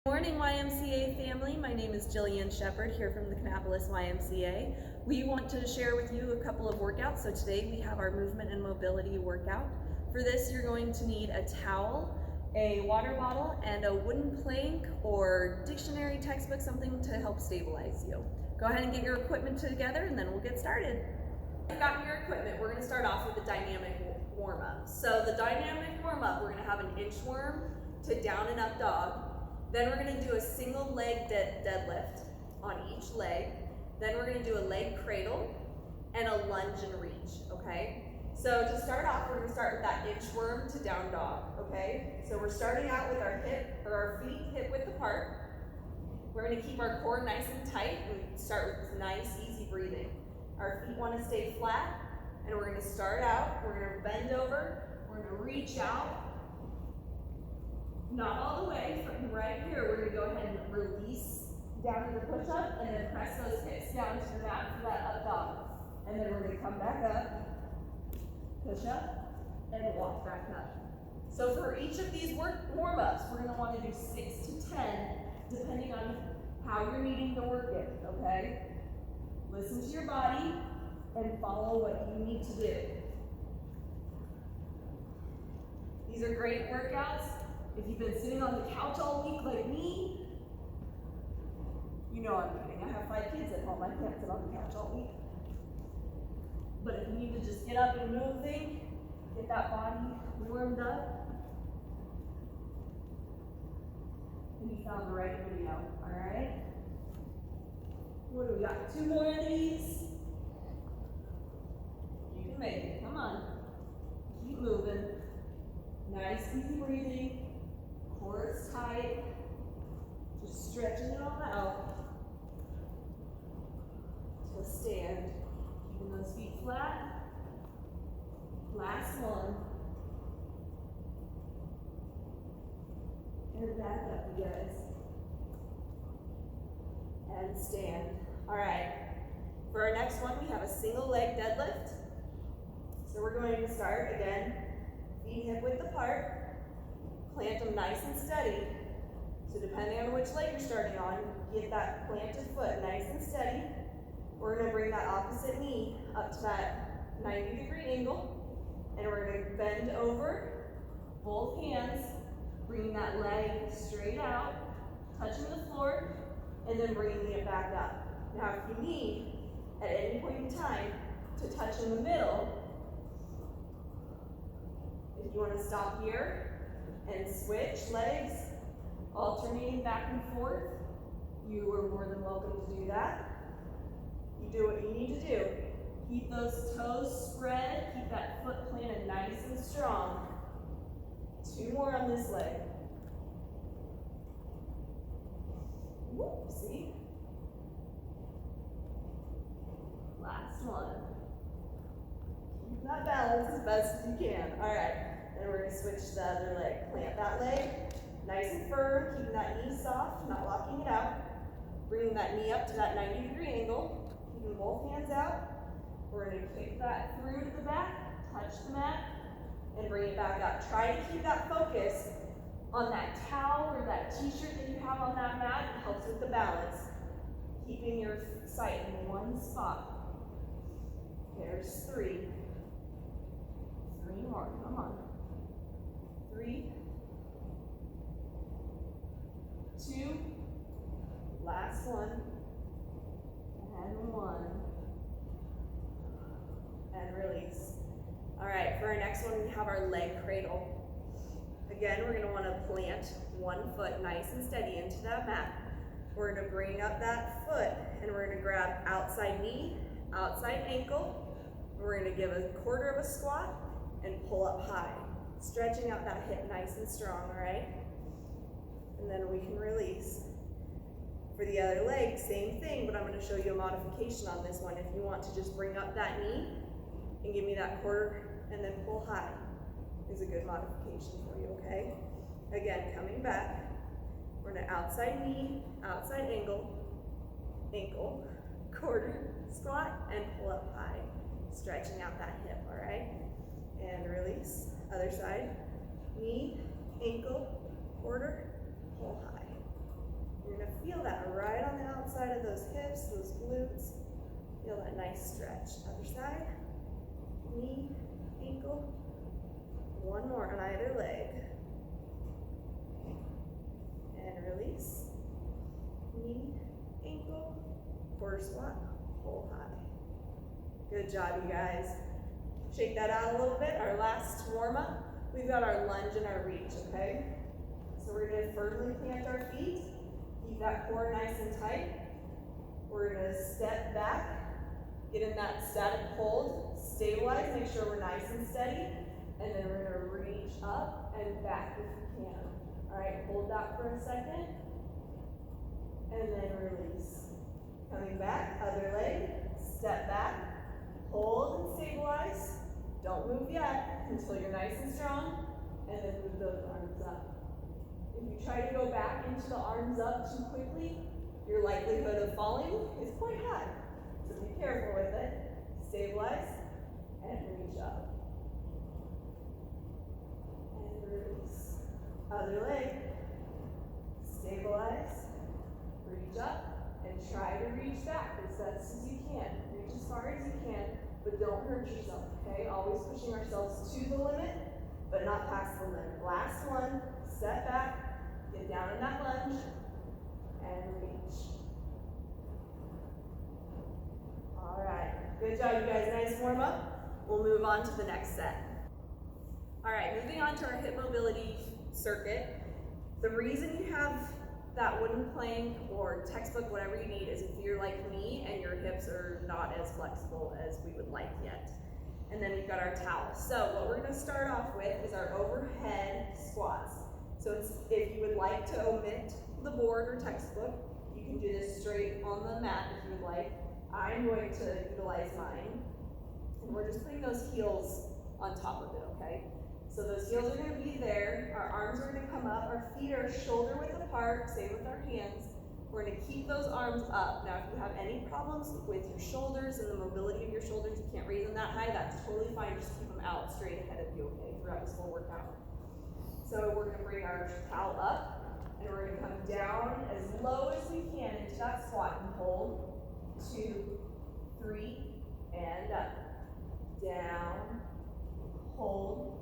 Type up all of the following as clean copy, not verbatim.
Good morning, YMCA family. My name is Jillian Shepherd here from the Kannapolis YMCA. We want to share with you a couple of workouts. So today we have our movement and mobility workout. For this, you're going to need a towel, a water bottle, and a wooden plank or dictionary, textbook, something to help stabilize you. Go ahead and get your equipment together and then we'll get started. You've got your equipment. We're going to start off with a dynamic warm-up. So the dynamic warm-up, we're going to have an inchworm to down and up dog. Then we're going to do a single leg deadlift on each leg. Then we're going to do a leg cradle and a lunge and reach, okay? So to start off, we're going to start with that inchworm to down dog, okay? So we're starting out with our feet hip width apart. We're going to keep our core nice and tight and start with this nice, easy breathing. Our feet want to stay flat, and we're going to start out. We're going to bend over. We're going to reach out. Not all the way, from right here, we're going to go ahead and release down to the push-up and then press those hips down to the mat for that up dog. And then we're going to come back up, push up, and walk back up. So for each of these warm-ups, we're going to want to do 6 to 10, depending on how you're needing to work it, okay? Listen to your body and follow what you need to do. These are great workouts. If you've been sitting on the couch all week like me, you know I'm kidding. I have 5 kids at home. I can't sit on the couch all week. But if you need to just get up and move things, get that body warmed up, and you found the right video, all right? What do we got? 2 more of these. You can make it. Come on. Keep moving. Nice, easy breathing. Core is tight, just stretching it all out to a stand, keeping those feet flat. Last one, and back up, you guys, and stand. All right, for our next one, we have a single leg deadlift. So we're going to start again, feet hip width apart. Plant them nice and steady. So depending on which leg you're starting on, get that planted foot nice and steady. We're going to bring that opposite knee up to that 90-degree angle. And we're going to bend over, both hands, bringing that leg straight out, touching the floor, and then bringing it back up. Now if you need, at any point in time, to touch in the middle, if you want to stop here, and switch legs, alternating back and forth, you are more than welcome to do that. You do what you need to do. Keep those toes spread, keep that foot planted nice and strong. 2 more on this leg. Whoopsie. Last one. Keep that balance as best as you can. All right. Then we're going to switch the other leg. Plant that leg, nice and firm, keeping that knee soft, not locking it out. Bringing that knee up to that 90-degree angle, keeping both hands out. We're going to kick that through to the back, touch the mat, and bring it back up. Try to keep that focus on that towel or that t-shirt that you have on that mat. It helps with the balance. Keeping your sight in one spot. There's 3. 3 more, come on. 3, 2, last one, and 1, and release. All right, for our next one, we have our leg cradle. Again, we're going to want to plant one foot nice and steady into that mat. We're going to bring up that foot, and we're going to grab outside knee, outside ankle. We're going to give a quarter of a squat and pull up high. Stretching out that hip nice and strong, all right? And then we can release. For the other leg, same thing, but I'm going to show you a modification on this one. If you want to just bring up that knee and give me that quarter and then pull high, is a good modification for you, okay? Again, coming back, we're going to outside knee, outside ankle, quarter, squat, and pull up high. Stretching out that hip, all right? And release. Other side, knee, ankle, quarter, pull high. feel that right on the outside of those hips, those glutes. Feel that nice stretch. Other side, knee, ankle. One more on either leg. And release. Knee, ankle, quarter squat, hold high. Good job, you guys. Shake that out a little bit. Our last warm up, we've got our lunge and our reach, okay? So we're gonna firmly plant our feet, keep that core nice and tight. We're gonna step back, get in that static hold, stabilize, make sure we're nice and steady, and then we're gonna reach up and back if you can. All right, hold that for a second, and then release. Coming back, other leg, step back, hold and stabilize. Don't move yet until you're nice and strong, and then move those arms up. If you try to go back into the arms up too quickly, your likelihood of falling is quite high. So be careful with it. Stabilize and reach up. And release. Other leg. Stabilize, reach up, and try to reach back as best as you can. Reach as far as you can, but don't hurt yourself, okay? Always pushing ourselves to the limit, but not past the limit. Last one, step back, get down in that lunge, and reach. All right, good job, you guys. Nice warm up. We'll move on to the next set. All right, moving on to our hip mobility circuit. The reason you have that wooden plank or textbook, whatever you need, is if you're like me and your hips are not as flexible as we would like yet. And then we've got our towel. So what we're gonna start off with is our overhead squats. So if you would like to omit the board or textbook, you can do this straight on the mat if you would like. I'm going to utilize mine. And we're just putting those heels on top of it, okay? So those heels are going to be there, our arms are going to come up, our feet are shoulder width apart, same with our hands. We're going to keep those arms up. Now if you have any problems with your shoulders and the mobility of your shoulders, you can't raise them that high, that's totally fine, just keep them out straight ahead of you, okay, throughout this whole workout. So we're going to bring our towel up, and we're going to come down as low as we can into that squat and hold. 2, 3, and up. Down, hold.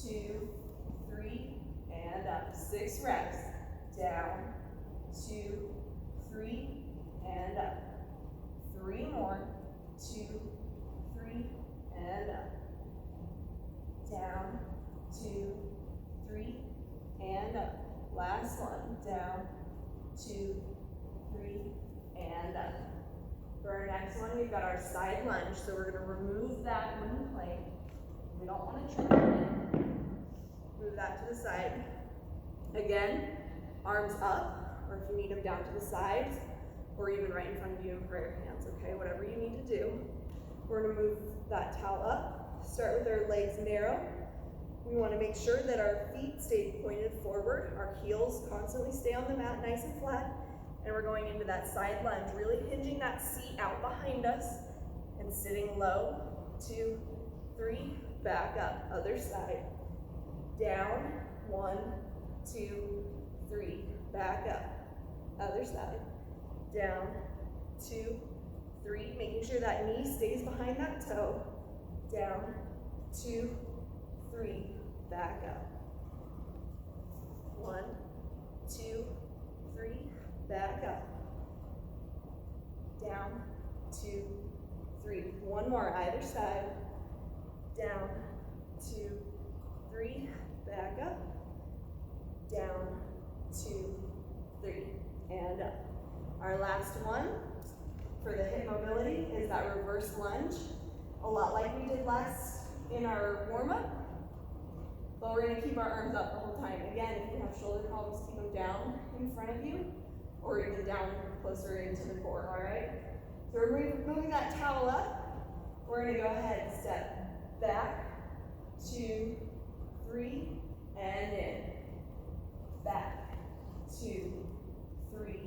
2, 3, and up. 6 reps. Down, 2, 3, and up. 3 more. 2, 3, and up. Down, 2, 3, and up. Last one. Down, 2, 3, and up. For our next one, we've got our side lunge. So we're going to remove that wooden plank. We don't want to trim it in. Move that to the side. Again, arms up, or if you need them down to the sides, or even right in front of you in prayer hands, okay? Whatever you need to do. We're going to move that towel up. Start with our legs narrow. We want to make sure that our feet stay pointed forward. Our heels constantly stay on the mat nice and flat. And we're going into that side lunge, really hinging that seat out behind us and sitting low. 2, 3, back up, other side. Down, 1, 2, 3, back up, other side. Down, 2, 3, making sure that knee stays behind that toe. Down, 2, 3, back up. 1, 2, 3, back up. Down, 2, 3. One more, either side. Down, 2, 3, back up. Down, 2, 3, and up. Our last one for the hip mobility is that reverse lunge. A lot like we did last in our warm-up, but we're going to keep our arms up the whole time. Again, if you have shoulder problems, keep them down in front of you, or even down closer into the core, all right? So we're moving that towel up. We're going to go ahead and step back, 2, 3, and in. Back, 2, 3,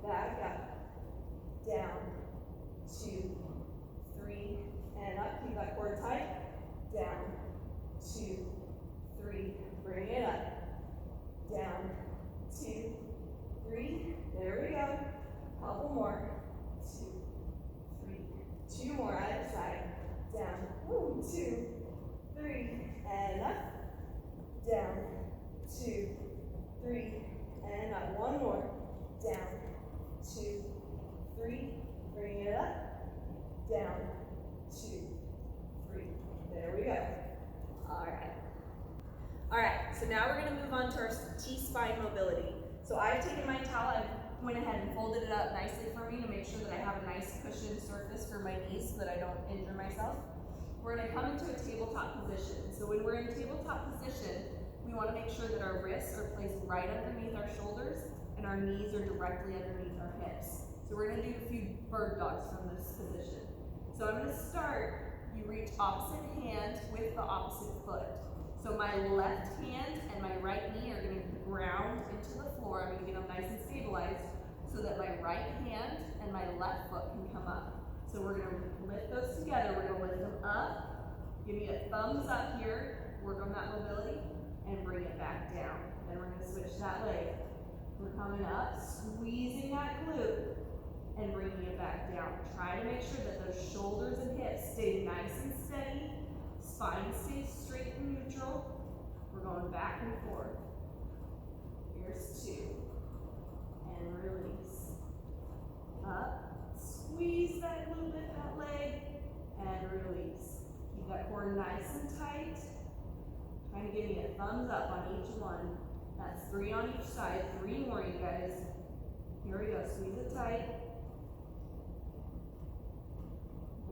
back up, down, 2, 3, and up. Keep that core tight. Down, 2, 3, bring it up. Down, 2, 3, there we go. One more. 2, 3. 2 more. Either side. Down. 2, 3. And up. Down. 2, 3. And up. One more. Down. 2, 3. Bring it up. Down. 2, 3. There we go. All right. All right, so now we're gonna move on to our T-spine mobility. So I've taken my towel, I went ahead and folded it up nicely for me to make sure that I have a nice cushioned surface for my knees so that I don't injure myself. We're gonna come into a tabletop position. So when we're in tabletop position, we wanna make sure that our wrists are placed right underneath our shoulders and our knees are directly underneath our hips. So we're gonna do a few bird dogs from this position. So I'm gonna start, you reach opposite hand with the opposite foot. So my left hand and my right knee are gonna ground into the floor. I'm gonna get them nice and stabilized so that my right hand and my left foot can come up. So we're gonna lift those together. We're gonna lift them up. Give me a thumbs up here. Work on that mobility and bring it back down. Then we're gonna switch that leg. We're coming up, squeezing that glute and bringing it back down. Try to make sure that those shoulders and hips stay nice and steady. Spine stays straight and neutral. We're going back and forth. Here's 2. And release. Up. Squeeze that glute, lift that leg. And release. Keep that core nice and tight. Trying to give me a thumbs up on each one. That's 3 on each side. 3 more, you guys. Here we go. Squeeze it tight.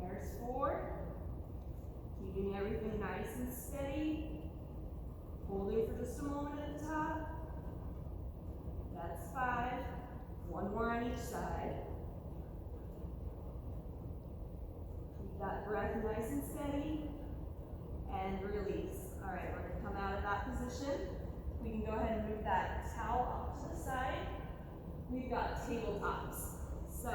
There's 4. Keeping everything nice and steady. Holding for just a moment at the top. That's 5. 1 more on each side. Keep that breath nice and steady. And release. All right, we're gonna come out of that position. We can go ahead and move that towel off to the side. We've got tabletops. So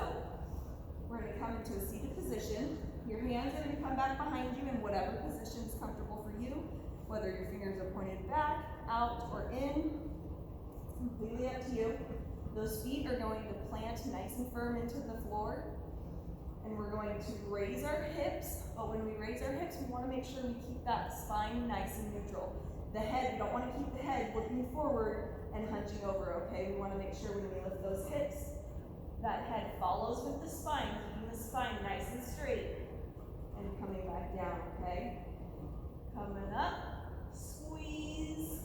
we're gonna come into a seated position. Your hands are gonna come back behind you in whatever position is comfortable for you, whether your fingers are pointed back, out, or in. It's completely up to you. Those feet are going to plant nice and firm into the floor. And we're going to raise our hips, but when we raise our hips, we wanna make sure we keep that spine nice and neutral. The head, we don't wanna keep the head looking forward and hunching over, okay? We wanna make sure when we lift those hips, that head follows with the spine, keeping the spine nice and straight. And coming back down, okay? Coming up, squeeze,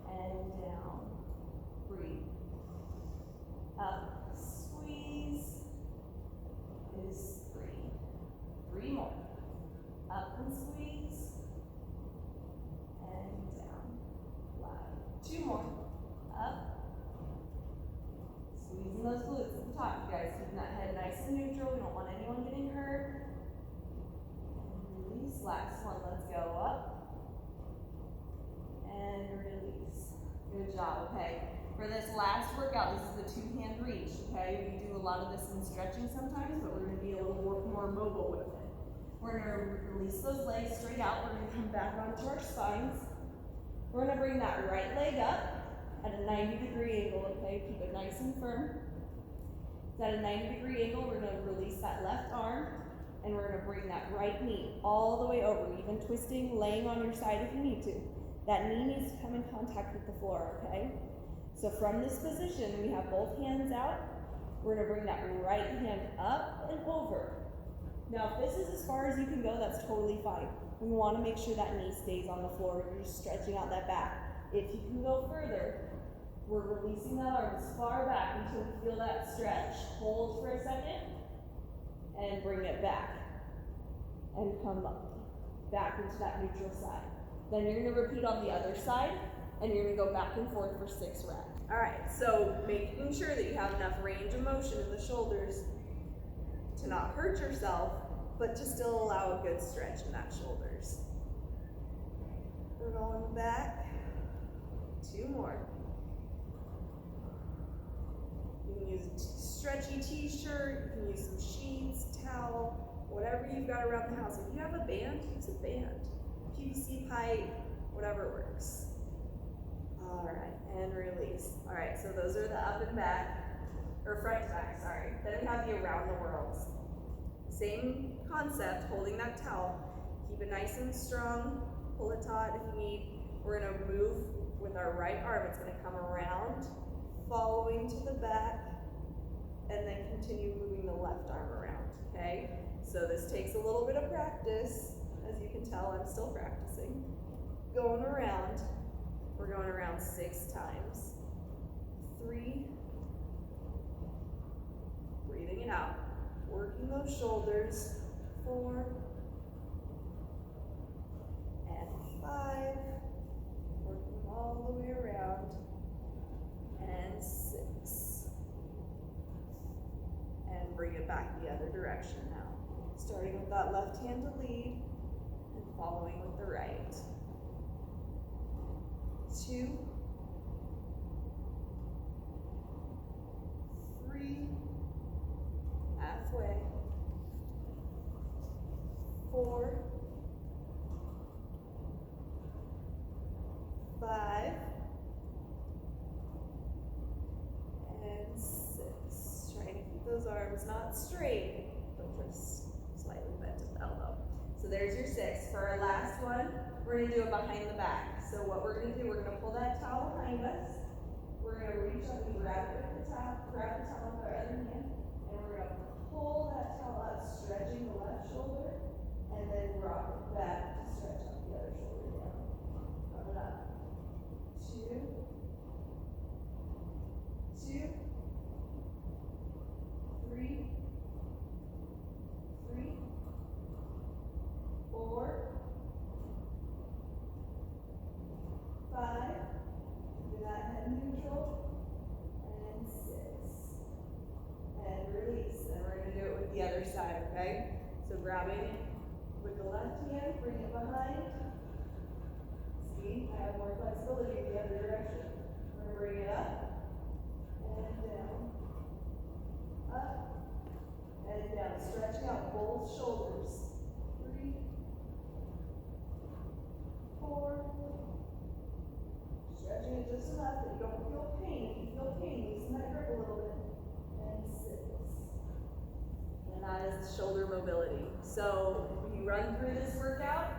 and down. Breathe. Up, squeeze, is 3. 3 more. Up and squeeze, and down. Flat. 2 more. Up. Squeezing those glutes at the top, you guys. Keeping that head nice and neutral. We don't want anyone getting hurt. Release. Last one. Let's go up and release. Good job. Okay. For this last workout, this is the 2-hand reach. Okay. We do a lot of this in stretching sometimes, but we're going to be a little more mobile with it. We're going to release those legs straight out. We're going to come back onto our spines. We're going to bring that right leg up at a 90-degree angle. Okay. Keep it nice and firm. It's at a 90-degree angle. We're going to release that left arm. And we're gonna bring that right knee all the way over, even twisting, laying on your side if you need to. That knee needs to come in contact with the floor, okay? So from this position, we have both hands out. We're gonna bring that right hand up and over. Now, if this is as far as you can go, that's totally fine. We wanna make sure that knee stays on the floor. You're just stretching out that back. If you can go further, we're releasing that arm as far back until we feel that stretch. Hold for a second. And bring it back and come up back into that neutral side. Then you're going to repeat on the other side and you're going to go back and forth for 6 reps. All right, so making sure that you have enough range of motion in the shoulders to not hurt yourself, but to still allow a good stretch in that shoulders. We're going back. 2 more. You can use a stretchy t-shirt, you can use some sheets, towel, whatever you've got around the house. If you have a band, use a band. PVC pipe, whatever works. All right, and release. All right, so those are the up and back. or front to back, sorry. Then we have the around the worlds. Same concept, holding that towel. Keep it nice and strong, pull it taut if you need. We're gonna move with our right arm. It's gonna come around, following to the back, and then continue moving the left arm around, okay? So this takes a little bit of practice. As you can tell, I'm still practicing. Going around, we're going around 6 times. 3, breathing it out. Working those shoulders, 4, and 5, working all the way around, and 6. And bring it back the other direction now. Starting with that left hand to lead, and following with the right. 2, 3, halfway, 4, 5, and 6. Trying to keep those arms not straight, but just slightly bent at the elbow. So there's your 6. For our last one, we're gonna do it behind the back. So what we're gonna do, we're gonna pull that towel behind us. We're gonna reach up and grab it with the towel, grab the towel with our other hand, and we're gonna pull that towel out, stretching the left shoulder, and then rock it back to stretch up the other shoulder down. Coming up. 2, 2, 3, 3, 4, 5, do that head neutral, and 6. And release. And we're going to do it with the other side, okay? So grabbing it with the left hand, bring it behind. See, I have more flexibility in the other direction. We're going to bring it up, and down, up, and down. Stretching out both shoulders. 3, 4, stretching it just enough that you don't feel pain. If you feel pain, loosen that grip a little bit. And 6. And that is shoulder mobility. So if you run through this workout,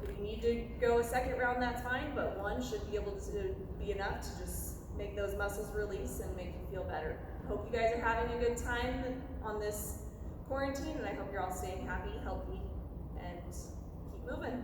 if you need to go a second round, that's fine, but one should be able to be enough to just make those muscles release and make you feel better. Hope you guys are having a good time on this quarantine, and I hope you're all staying happy, healthy, and keep moving.